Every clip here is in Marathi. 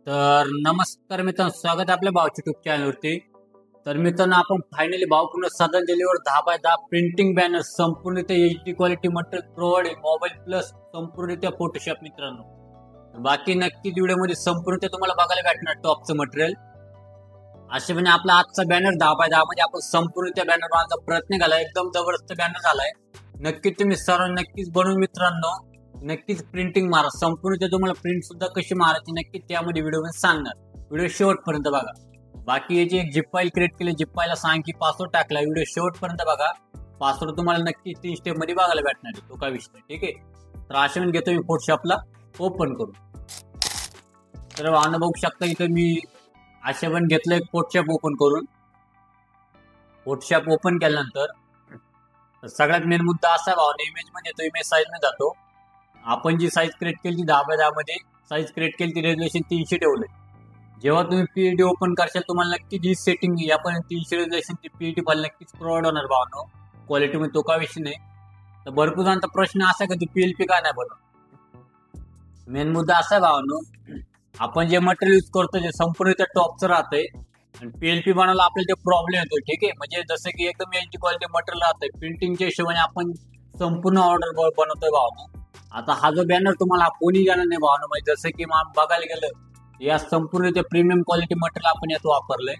तर नमस्कार मित्रांनो, स्वागत आहे आपल्या भावच्या युट्यूब चॅनलवरती. तर मित्रांनो, आपण फायनली भावपूर्ण श्रद्धांजलीवर 10x10 प्रिंटिंग बॅनर संपूर्णरित्या HD quality material provide mobile plus संपूर्णरित्या फोटोशॉप. मित्रांनो, बाकी नक्कीच व्हिडिओमध्ये संपूर्णरित्या तुम्हाला बघायला भेटणार टॉपचं मटेरियल. असे म्हणजे आपला आजचा बॅनर 10x10 मध्ये आपण संपूर्णरित्या बॅनर बनवण्याचा प्रयत्न केला. एकदम जबरदस्त बॅनर झालाय. नक्कीच तुम्ही सर्व नक्कीच बनवून मित्रांनो नक्कीच प्रिंटिंग मारा. संपूर्ण तुम्हाला प्रिंट सुद्धा कशी मारायची नक्कीच त्यामध्ये व्हिडिओमध्ये सांगणार. व्हिडिओ शेवटपर्यंत बघा. बाकी याची एक जिप फाईल क्रिएट केली, जिप फाईलला सांग की पासवर्ड टाकला. व्हिडिओ शेवटपर्यंत बघा. पासवर्ड तुम्हाला नक्कीच 3 स्टेप मध्ये बघायला भेटणार आहे, तो काय विषय नाही. ठीक आहे, तर अशा मी घेतो मी फोटोशॉपला ओपन करून. तर वाहन बघू शकता इथं मी अशा पण घेतलं एक फोटोशॉप ओपन करून. फोटोशॉप ओपन केल्यानंतर सगळ्यात मेन मुद्दा असा भावना, इमेज मध्ये येतो, इमेज साईज मध्ये जातो. आपण जी साईज क्रिएट केली ती 10x10 मध्ये साईज क्रिएट केली ती रेझोल्युशन 300 ठेवलंय. जेव्हा तुम्ही पीईडी ओपन करशाल तुम्हाला नक्की जी सेटिंग आपण 300 रेझोल्युशन ती पीईडी फाईल नक्कीच प्रोव्हाइड होणार भावनो क्वालिटी मध्ये, तो का विषय नाही. तर भरपूर जणांचा प्रश्न असा का ती पीएलपी का नाही बनवत. मेन मुद्दा असा भावनो, आपण जे मटेरियल यूज करतो जे संपूर्ण त्या टॉपचं राहतंय आणि पीएलपी बनवायला आपल्याला ते प्रॉब्लेम येतो. ठीक आहे, म्हणजे जसं की एकदम HD क्वालिटी मटेरियल राहतंय, प्रिंटिंगच्या हिशोबाने आपण संपूर्ण ऑर्डर बनवतोय भावनो. आता हा जो बॅनर तुम्हाला कोणी घेणार नाही भावना, म्हणजे जसं की बघायला गेलं या संपूर्ण ते प्रीमियम क्वालिटी मटेरियल आपण यात वापरलंय.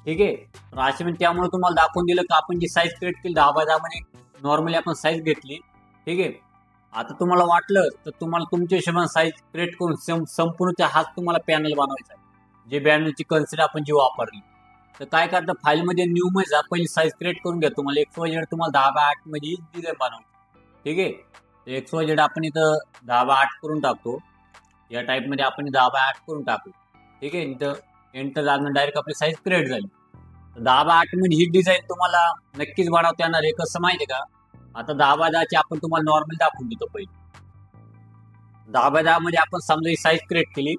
ठीक आहे, तर असे म्हणजे त्यामुळे तुम्हाला दाखवून दिलं का आपण जी साईज क्रिएट केली 10x10 मध्ये नॉर्मली आपण साईज घेतली. ठीक आहे, आता तुम्हाला वाटलं तर तुम्हाला तुमच्या हिशोबाने साईज क्रिएट करून संपूर्ण हाच तुम्हाला पॅनल बनवायचा आहे, जे बॅनरची कन्सिडर आपण जी वापरली. तर काय करतं, फाईलमध्ये न्यू मध्ये जा, पहिली साईज क्रिएट करून घ्या. तुम्हाला XYZ तुम्हाला 10x8 मध्ये डिझाईन बनवायची. ठीक आहे, XYZ आपण इथं 10x8 करून टाकतो. या टाईप मध्ये आपण 10x8 करून टाकू. ठीक आहे, इथं एंटर दाबून डायरेक्ट आपली साईज क्रिएट झाली. 10x8 मध्ये ही डिझाईन तुम्हाला नक्कीच बनवता येणार आहे. कसं माहितीये का, आता 10x10 ची आपण तुम्हाला नॉर्मल दाखवून देतो. पहिले 10x10 मध्ये आपण समजा ही साईज क्रिएट केली.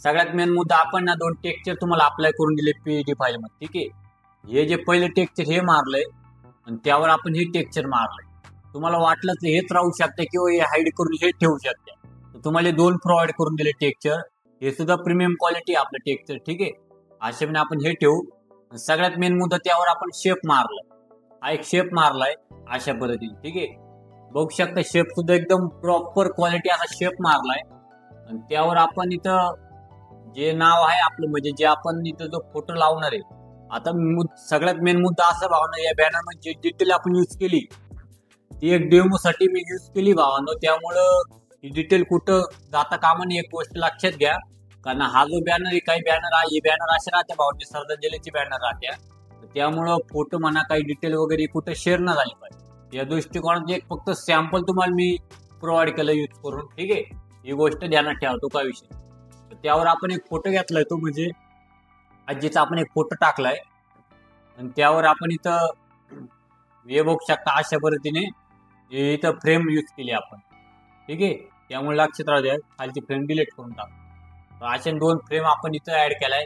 सगळ्यात मेन मुद्दा, आपण ना 2 टेक्स्चर तुम्हाला अप्लाय करून दिले पीईडी फाईल मध्ये. ठीक आहे, हे जे पहिले टेक्स्चर हे मारलंय आणि त्यावर आपण हे टेक्स्चर मारलंय. तुम्हाला वाटलं तर हेच राहू शकते किंवा हे हाईड करून हे ठेवू शकते. तर तुम्हाला 2 प्रोव्हाइड करून दिले टेक्स्चर. हे सुद्धा प्रीमियम क्वालिटी आपलं टेक्स्चर. ठीक आहे, असे पण आपण हे ठेवू. सगळ्यात मेन मुद्दा, त्यावर आपण शेप मारलाय. हा एक शेप मारलाय अशा पद्धतीने. ठीक आहे, बघू शकता शेप सुद्धा एकदम प्रॉपर क्वालिटी असा शेप मारलाय. आणि त्यावर आपण इथं जे नाव आहे आपलं, म्हणजे जे आपण इथं जो फोटो लावणार आहे. आता सगळ्यात मेन मुद्दा असा भावना, या बॅनर मध्ये जी डिटेल आपण यूज केली ती एक डेमो साठी मी यूज केली भावानो. त्यामुळं ही डिटेल कुठं जाता कामा नये, एक गोष्ट लक्षात घ्या. कारण हा जो बॅनर आहे, काही बॅनर आहे, हे बॅनर असे राहते भावांचे, श्रद्धांजलीचे बॅनर राहत्या. त्यामुळं फोटो म्हणा काही डिटेल वगैरे कुठं शेअर न झाली पाहिजे. या दृष्टिकोनात एक फक्त सॅम्पल तुम्हाला मी प्रोव्हाइड केलं यूज करून. ठीक आहे, ही गोष्ट ध्यानात ठेवा, तो काय विषय. तर त्यावर आपण एक फोटो घेतलाय, तो म्हणजे आजीचा आपण एक फोटो टाकलाय. आणि त्यावर आपण इथं हे बघू शकता अशा पद्धतीने इथं फ्रेम यूज केली आपण. ठीक आहे, त्यामुळे लक्षात राहू द्या, खालची फ्रेम डिलीट करून टाकू. अशा 2 फ्रेम आपण इथं ऍड केलाय.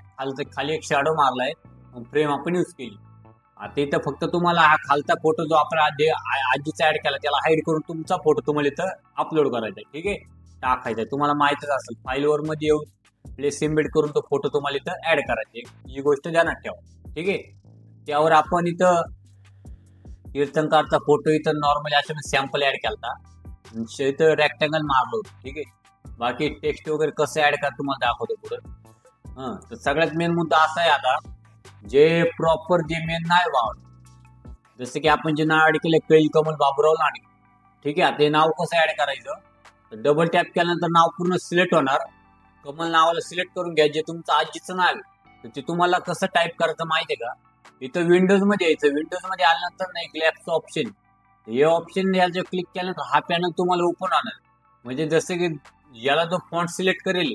खाली एक शॅडो मारलाय, फ्रेम आपण यूज केली. आता इथं फक्त तुम्हाला हा खालचा फोटो जो आपण आजीचा ऍड केला त्याला हाईड करून तुमचा फोटो तुम्हाला इथं अपलोड करायचा आहे. ठीक आहे, टाकायचा आहे. तुम्हाला माहितच असेल, फाईलवर मध्ये येऊन प्लेस एम्बेड करून तो फोटो तुम्हाला इथं ऍड करायचा आहे. ही गोष्ट ध्यानात ठेवा. ठीक आहे, त्यावर आपण इथं कीर्तनकारचा फोटो इथं नॉर्मली अशा सॅम्पल ऍड केला, इथं रेक्टँगल मारलो. ठीक आहे, बाकी टेक्स्ट वगैरे कसं ऍड करा तुम्हाला दाखवतो पुढं. तर सगळ्यात मेन मुद्दा असा आहे, आता जे प्रॉपर जे मेन नाही वाव, जसं की आपण जे नाव ऍड केलं कैल कमल बाबूराव लांडगे. ठीक आहे, ते नाव कसं ऍड करायचं, तर डबल टॅप केल्यानंतर नाव पूर्ण सिलेक्ट होणार. कमल नावाला सिलेक्ट करून घ्या. जे तुमचं आजीचं नाव आहे तर ते तुम्हाला कसं टाईप करायचं माहितीये का, इथं विंडोज मध्ये यायचं. विंडोज मध्ये आल्यानंतर ना एक लॅपचं ऑप्शन, हे ऑप्शन याला क्लिक केल्यानंतर हा पॅनल तुम्हाला ओपन होणार. म्हणजे जसं की याला जो फॉन्ट सिलेक्ट करेल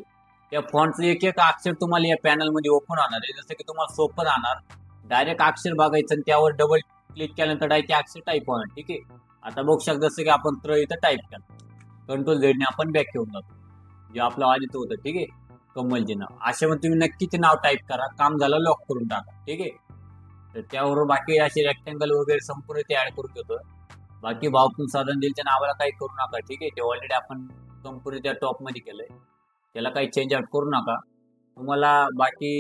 त्या फॉन्टचं एक एक अक्षर तुम्हाला या पॅनल मध्ये ओपन होणार आहे. जसं की तुम्हाला सोपं राहणार, डायरेक्ट अक्षर बघायचं आणि त्यावर डबल क्लिक केल्यानंतर डायरेक्ट अक्षर टाईप होणार. ठीक आहे, आता बघू शकता जसं की आपण इथं टाईप केलं, कंट्रोल Z ने आपण बॅक घेऊन जातो, जे आपलं आधीच होतं. ठीक आहे, कमलचे नाव अशा मध्ये तुम्ही नक्की ते नाव टाईप करा. काम झालं, लॉक करून टाका. ठीक आहे, तर त्यावर बाकी असे रेक्टँगल वगैरे संपूर्ण ते ऍड करून घेतो. बाकी भावपूर्ण श्रद्धांजलीच्या नावाला काही करू नका. ठीक आहे, ते ऑलरेडी आपण संपूर्ण त्या टॉप मध्ये केलंय, त्याला काही चेंज आउट करू नका. तुम्हाला बाकी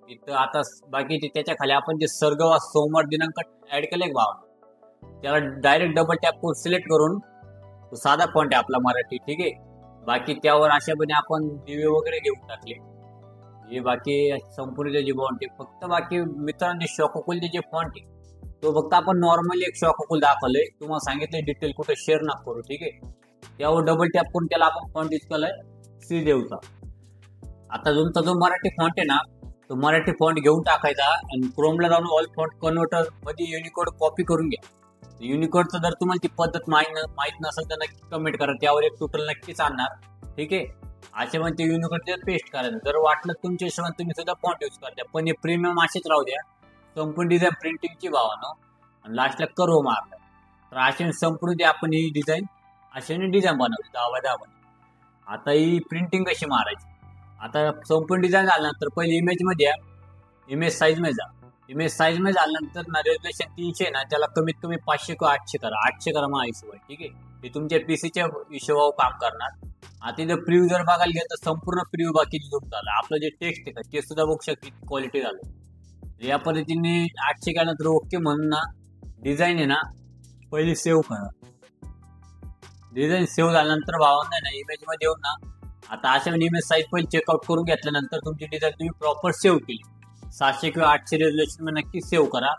इथं आता बाकी त्याच्या खाली आपण जे सर्गवा सोमवार दिनांक ऍड केलंय भाव, त्याला डायरेक्ट डबल टॅप करून सिलेक्ट करून तो साधा फॉन्ट आहे आपला मराठी, ठीक आहे. बाकी त्यावर अशापणे आपण दिवे वगैरे घेऊन टाकले. हे बाकी संपूर्ण जे फॉन्ट आहे, फक्त बाकी मित्रांनी शॉकोकुलचे जे फॉन्ट आहे तो फक्त आपण नॉर्मली एक शॉकोकुल दाखवलंय, तुम्हाला सांगितलंय डिटेल कुठे शेअर नका करू, ठीक आहे. त्यावर डबल टॅप करून त्याला आपण फॉन्ट यूज केलाय श्रीदेवचा. आता तुमचा जो मराठी फॉन्ट आहे ना, तो मराठी फॉन्ट घेऊन टाकायचा आणि क्रोमला जाऊन ऑल फॉन्ट कन्व्हर्टर मध्ये युनिकोड कॉपी करून घ्या. युनिकोडचं जर तुम्हाला ती पद्धत माहित नसेल तर नक्की कमेंट करा, त्यावर एक ट्युटोरियल नक्कीच आणणार, ठीक आहे. असे पण ते युनिकोड पेस्ट करायचं. जर वाटलं तुमच्या हिशोबाने तुम्ही सुद्धा फॉन्ट यूज करता, पण हे प्रीमियम असेच राहू द्या. संपूर्ण डिझाईन प्रिंटिंगची भावानं आणि लास्टला कर्व मारला. तर असे संपूर्ण जे आपण ही डिझाईन अशाने डिझाईन बनवली 10x10. आता ही प्रिंटिंग कशी मारायची, आता संपूर्ण डिझाईन झाल्यानंतर पहिले इमेज मध्ये या, इमेज साईज मध्ये जा. इमेज साईज मध्ये झाल्यानंतर ना रेझोल्युशन 300 ना, त्याला कमीत कमी 500 किंवा 800 करा. 800 करा माझ्या हिशोब, ठीक आहे. ते तुमच्या पीसीच्या हिशोबावर काम करणार. आता इथं प्रिव्ह्यू जर बघायला गेलं तर संपूर्ण प्रिव्ह्यू बाकी झूम झाला. आपलं जे टेक्स्ट आहे ते सुद्धा बघू शकते क्वालिटी झालं. या पद्धतीने 800 केल्यानंतर ओके म्हणून ना डिझाईन आहे ना पहिली सेव्ह करा. डिझाईन सेव्ह झाल्यानंतर भावांना ना इमेज मध्ये येऊन ना, आता अशा इमेज साईज पहिले चेकआउट करून घेतल्यानंतर तुमची डिझाईन तुम्ही प्रॉपर सेव्ह केली. 700 किंवा 800 रेझोल्युशन मध्ये नक्की सेव्ह करा.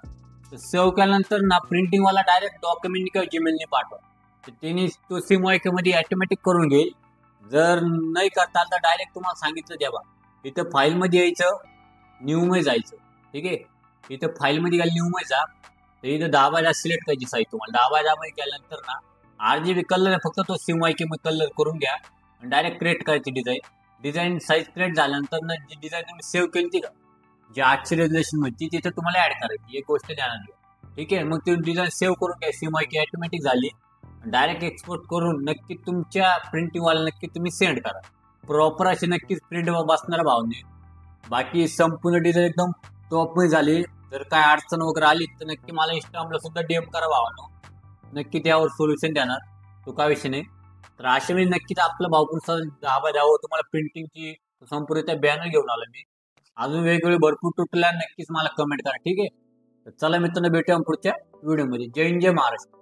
सेव्ह केल्यानंतर ना प्रिंटिंग वाला डायरेक्ट डॉक्युमेंट किंवा जीमेलने पाठवा. तर त्यांनी तो सिमवायके मध्ये ऑटोमॅटिक करून घेईल. जर नाही करता आलं तर डायरेक्ट तुम्हाला सांगितलं द्या बा, इथं फाईल मध्ये यायचं, न्यू मध्ये जायचं, ठीक आहे. इथं फाईल मध्ये गेलं न्यू मध्ये जा, तर इथं 10x10 सिलेक्ट करायची साईज. तुम्हाला 10x10 मध्ये केल्यानंतर ना RGB कलर आहे, फक्त तो सिमवायके मध्ये कलर करून घ्या आणि डायरेक्ट क्रिएट करायची डिझाईन. डिझाईन साईज क्रिएट झाल्यानंतर ना जी डिझाईन तुम्ही सेव्ह केली ती का, जी 800 रेझोल्युशन मध्ये तिथे तुम्हाला ऍड करायची, एक गोष्ट ध्यानात घ्या, ठीक आहे. मग ती डिझाईन सेव्ह करून घ्या, सिमवायके ऑटोमॅटिक झाली. डायरेक्ट एक्सपोर्ट करून नक्की तुमच्या प्रिंटिंग वाला नक्की तुम्ही सेंड करा. प्रॉपर अशी नक्कीच प्रिंट बसणार भावने. बाकी संपूर्ण डिझाईन एकदम टॉप मध्ये झाली. जर काय अडचण वगैरे आली तर नक्की मला इंस्टाग्रामला सुद्धा डीएम करा भावानो, नक्की त्यावर सोल्युशन देणार, तो काय विषय नाही. तर अशा वेळी नक्कीच आपलं भाऊपूरचा 10x10 तुम्हाला प्रिंटिंगची संपूर्ण त्या बॅनर घेऊन आलो मी. अजून वेगवेगळे भरपूर तुटल्या नक्कीच मला कमेंट करा, ठीक आहे. तर चला मित्रांनो, भेटूया पुढच्या व्हिडिओमध्ये. जय हिंद, जय महाराष्ट्र.